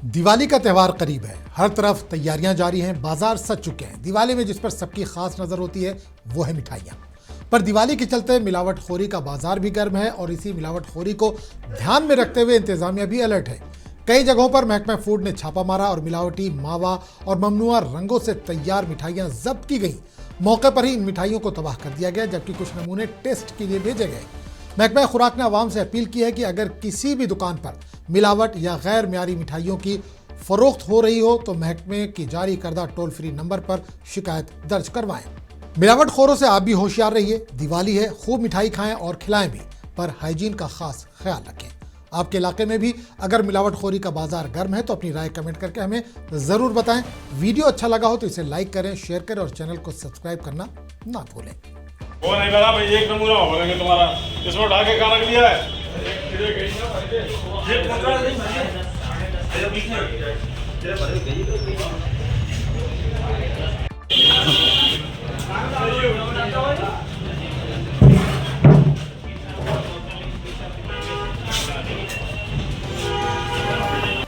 दिवाली का त्यौहार करीब है। हर तरफ तैयारियां जारी हैं, बाजार सज चुके हैं। दिवाली में जिस पर सबकी खास नजर होती है वो है मिठाइयां। पर दिवाली के चलते मिलावटखोरी का बाजार भी गर्म है और इसी मिलावटखोरी को ध्यान में रखते हुए इंतजामिया भी अलर्ट है। कई जगहों पर महकमा फूड ने छापा मारा और मिलावटी मावा और ममनुआ रंगों से तैयार मिठाइयां जब्त की गई। मौके पर ही इन मिठाइयों को तबाह कर दिया गया, जबकि कुछ नमूने टेस्ट के लिए भेजे गए। महकमा खुराक ने आवाम से अपील की है कि अगर किसी भी दुकान पर मिलावट या गैर म्यारी मिठाइयों की फरोख्त हो रही हो तो महकमे की जारी करदा टोल फ्री नंबर पर शिकायत दर्ज करवाएं। मिलावटखोरों से आप भी होशियार रहिए। दिवाली है, खूब मिठाई खाएं और खिलाएं भी, पर हाइजीन का खास ख्याल रखें। आपके इलाके में भी अगर मिलावटखोरी का बाजार गर्म है तो अपनी राय कमेंट करके हमें जरूर बताएं। वीडियो अच्छा लगा हो तो इसे लाइक करें, शेयर करें और चैनल को सब्सक्राइब करना ना भूलें। वो नहीं करा भाई, एक नमूना होगा तुम्हारा, इसमें ढा के कहाँ रख दिया है? ये 15 दिन